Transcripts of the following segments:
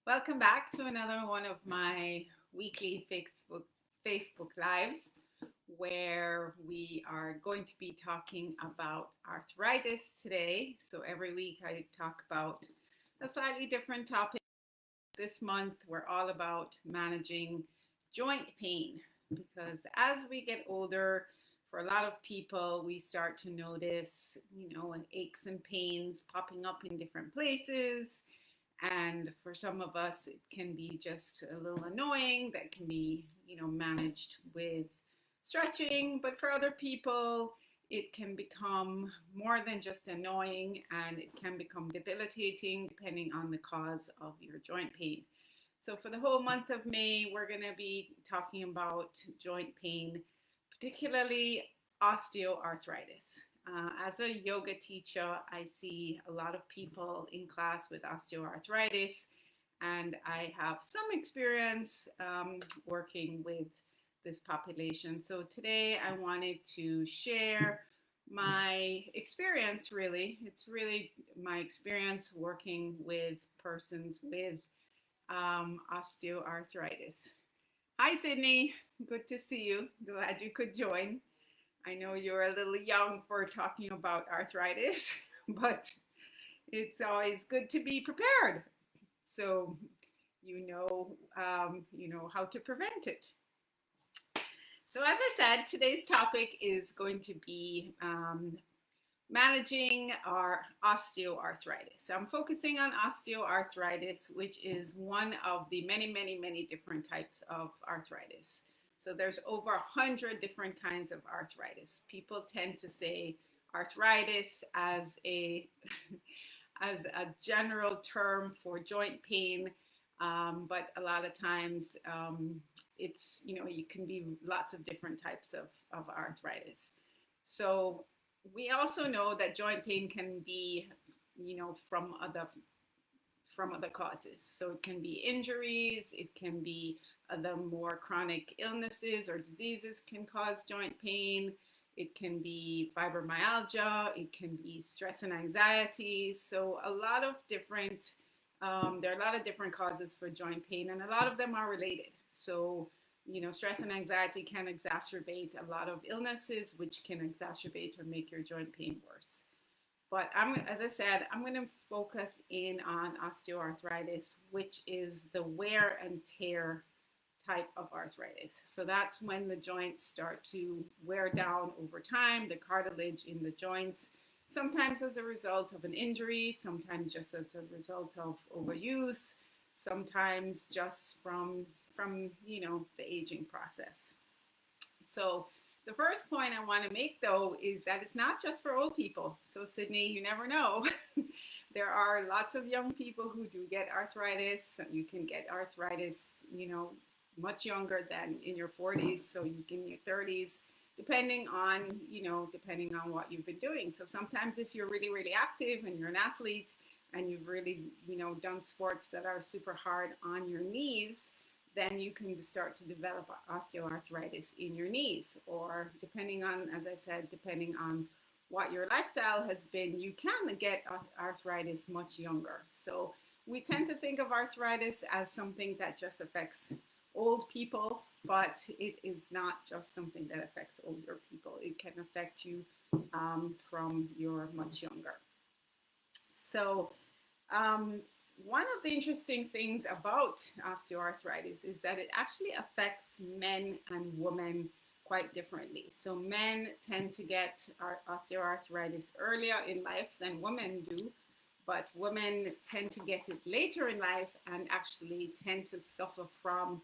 Welcome back to another one of my weekly Facebook Lives where we are going to be talking about arthritis today. So every week I talk about a slightly different topic. This month we're all about managing joint pain because as we get older, for a lot of people, we start to notice, aches and pains popping up in different places, and for some of us, it can be just a little annoying. That can be, managed with stretching. But for other people, it can become more than just annoying, and it can become debilitating depending on the cause of your joint pain. So for the whole month of May, we're going to be talking about joint pain, particularly osteoarthritis. As a yoga teacher, I see a lot of people in class with osteoarthritis, and I have some experience working with this population. So today I wanted to share my experience, really. It's really my experience working with persons with osteoarthritis. Hi, Sydney. Good to see you. Glad you could join. I know you're a little young for talking about arthritis, but it's always good to be prepared, so you know how to prevent it. So, as I said, today's topic is going to be managing our osteoarthritis. I'm focusing on osteoarthritis, which is one of the many different types of arthritis. So there's over 100 different kinds of arthritis. People tend to say arthritis as a as a general term for joint pain, but a lot of times it's you can be lots of different types of arthritis. So we also know that joint pain can be from other causes. So it can be injuries, it can be the more chronic illnesses or diseases can cause joint pain. It can be fibromyalgia, it can be stress and anxiety. So a lot of different, there are a lot of different causes for joint pain, and a lot of them are related. So, stress and anxiety can exacerbate a lot of illnesses, which can exacerbate or make your joint pain worse. But as I said, I'm going to focus in on osteoarthritis, which is the wear and tear type of arthritis. So that's when the joints start to wear down over time, the cartilage in the joints, sometimes as a result of an injury, sometimes just as a result of overuse, sometimes just from the aging process. So the first point I want to make, though, is that it's not just for old people. So, Sydney, you never know. There are lots of young people who do get arthritis. You can get arthritis, much younger than in your 40s. So you can in your 30s, depending on what you've been doing. So sometimes if you're really active and you're an athlete and you've really, done sports that are super hard on your knees, then you can start to develop osteoarthritis in your knees. Or depending on, as I said, depending on what your lifestyle has been, you can get arthritis much younger. So we tend to think of arthritis as something that just affects old people, but it is not just something that affects older people. It can affect you from you're much younger. So one of the interesting things about osteoarthritis is that it actually affects men and women quite differently. So men tend to get osteoarthritis earlier in life than women do, but women tend to get it later in life and actually tend to suffer from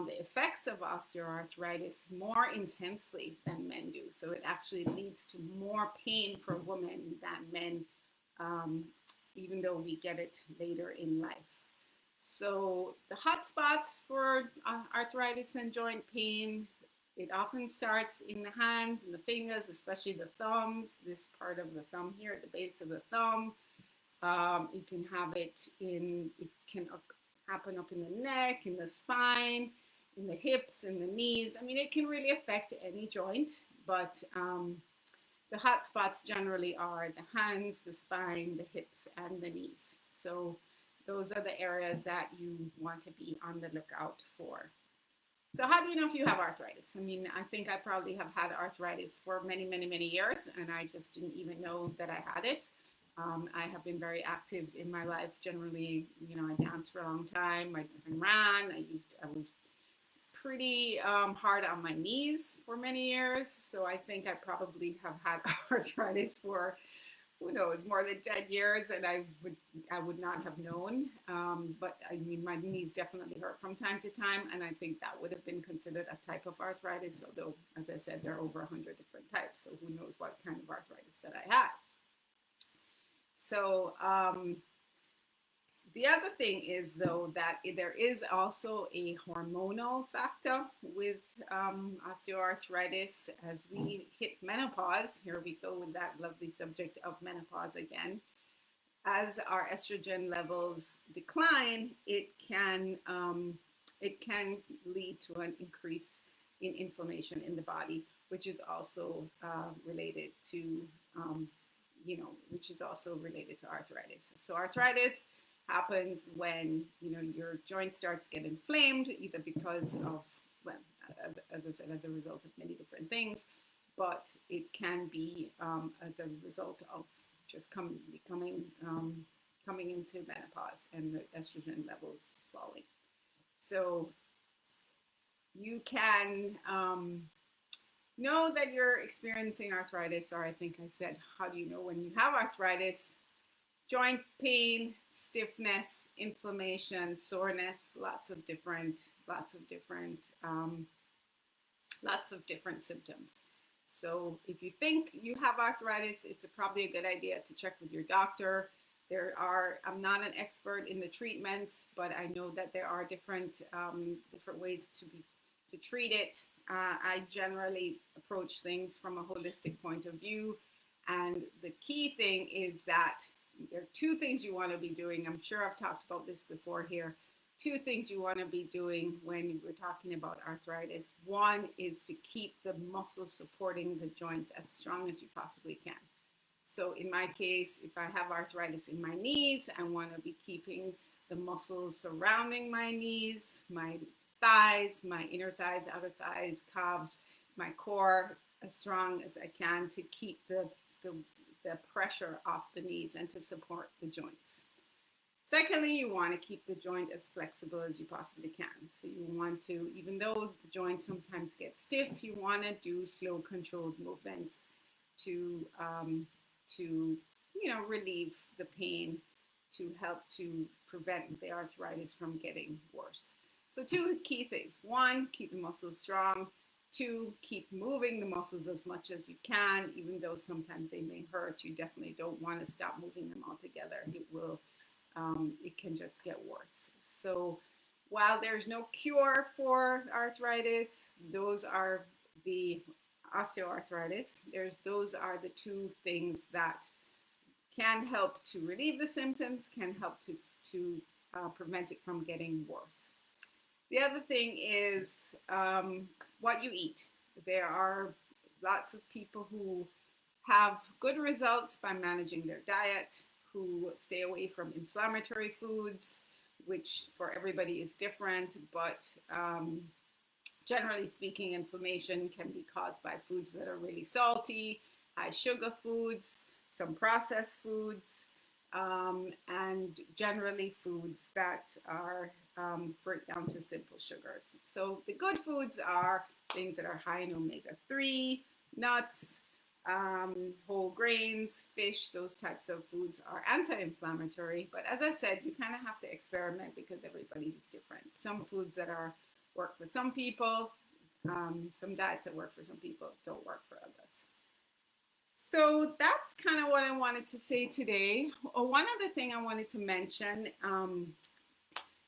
the effects of osteoarthritis more intensely than men do. So it actually leads to more pain for women than men, even though we get it later in life. So the hot spots for arthritis and joint pain, it often starts in the hands and the fingers, especially the thumbs, this part of the thumb here at the base of the thumb. You can have it can happen up in the neck, in the spine, in the hips, in the knees. I mean, it can really affect any joint, but the hot spots generally are the hands, the spine, the hips, and the knees. So those are the areas that you want to be on the lookout for. So how do you know if you have arthritis? I mean, I think I probably have had arthritis for many, many, many years, and I just didn't even know that I had it. I have been very active in my life. Generally, I danced for a long time. I ran. I was pretty hard on my knees for many years. So I think I probably have had arthritis for, who knows, more than 10 years, and I would not have known. But I mean, my knees definitely hurt from time to time, and I think that would have been considered a type of arthritis, although, as I said, there are over 100 different types, so who knows what kind of arthritis that I had. So the other thing is, though, that there is also a hormonal factor with osteoarthritis. As we hit menopause, here we go with that lovely subject of menopause again. As our estrogen levels decline, it can lead to an increase in inflammation in the body, which is also related to arthritis. So arthritis happens when your joints start to get inflamed, either because of, well, as I said, as a result of many different things, but it can be as a result of just coming into menopause and the estrogen levels falling. So you can know that you're experiencing arthritis, or I think I said, how do you know when you have arthritis? Joint pain, stiffness, inflammation, soreness, lots of different symptoms. So if you think you have arthritis, it's probably a good idea to check with your doctor. I'm not an expert in the treatments, but I know that there are different ways to treat it. I generally approach things from a holistic point of view, and the key thing is that there are two things you want to be doing. I'm sure I've talked about this before here. Two things you want to be doing when we're talking about arthritis. One is to keep the muscles supporting the joints as strong as you possibly can. So in my case, if I have arthritis in my knees, I want to be keeping the muscles surrounding my knees, my thighs, my inner thighs, outer thighs, calves, my core as strong as I can to keep the pressure off the knees and to support the joints. Secondly, you want to keep the joint as flexible as you possibly can. So you want to, even though the joints sometimes get stiff, you want to do slow, controlled movements to relieve the pain, to help to prevent the arthritis from getting worse. So two key things. One, keep the muscles strong. Two, keep moving the muscles as much as you can, even though sometimes they may hurt. You definitely don't want to stop moving them altogether. It can just get worse. So while there's no cure for arthritis, those are the osteoarthritis. Those are the two things that can help to relieve the symptoms, can help to prevent it from getting worse. The other thing is what you eat. There are lots of people who have good results by managing their diet, who stay away from inflammatory foods, which for everybody is different, but generally speaking, inflammation can be caused by foods that are really salty, high sugar foods, some processed foods, and generally foods that are break down to simple sugars. So the good foods are things that are high in omega-3, nuts, whole grains, fish. Those types of foods are anti-inflammatory. But as I said, you kind of have to experiment because everybody is different. Some foods that work for some people, some diets that work for some people don't work for others. So that's kind of what I wanted to say today. One other thing I wanted to mention,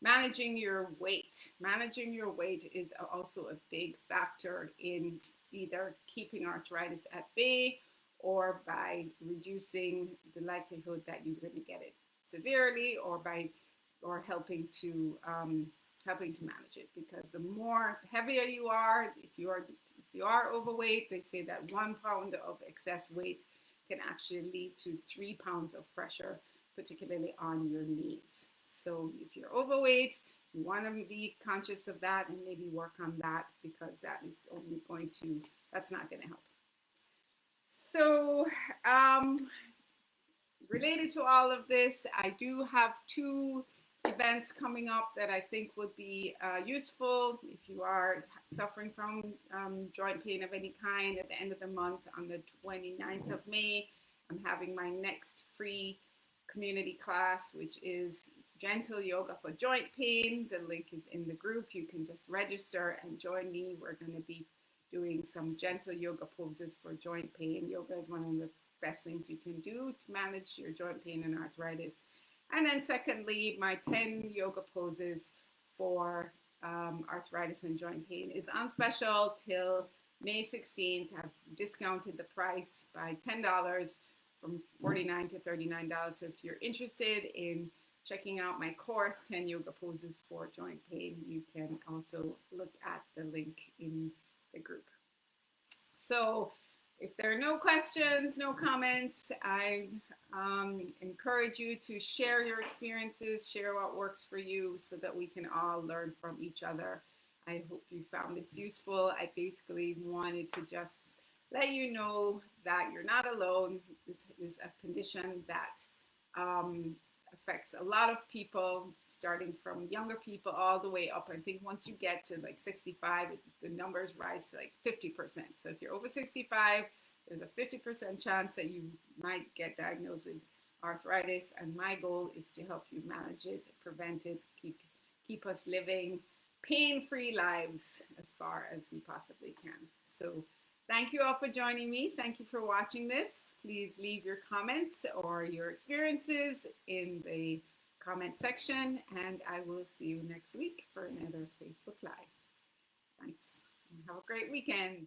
managing your weight. Managing your weight is also a big factor in either keeping arthritis at bay or by reducing the likelihood that you're going to get it severely, or helping to manage it. Because the more heavier you are, if you are overweight, they say that 1 pound of excess weight can actually lead to 3 pounds of pressure, particularly on your knees. So if you're overweight, you want to be conscious of that and maybe work on that, because that is only going to, that's not going to help. So related to all of this, I do have 2 events coming up that I think would be useful if you are suffering from joint pain of any kind. At the end of the month, on the 29th of May, I'm having my next free community class, which is gentle yoga for joint pain. The link is in the group. You can just register and join me. We're going to be doing some gentle yoga poses for joint pain. Yoga is one of the best things you can do to manage your joint pain and arthritis. And then secondly, my 10 yoga poses for arthritis and joint pain is on special till May 16th. I've discounted the price by $10 from $49 to $39. So if you're interested in checking out my course, 10 yoga poses for joint pain, you can also look at the link in the group. So if there are no questions, no comments, I encourage you to share your experiences, share what works for you so that we can all learn from each other. I hope you found this useful. I basically wanted to just let you know that you're not alone. This is a condition that affects a lot of people, starting from younger people all the way up. I think once you get to like 65, the numbers rise to like 50%. So if you're over 65, there's a 50% chance that you might get diagnosed with arthritis. And my goal is to help you manage it, prevent it, keep us living pain-free lives as far as we possibly can. So thank you all for joining me. Thank you for watching this. Please leave your comments or your experiences in the comment section, and I will see you next week for another Facebook Live. Thanks, and have a great weekend.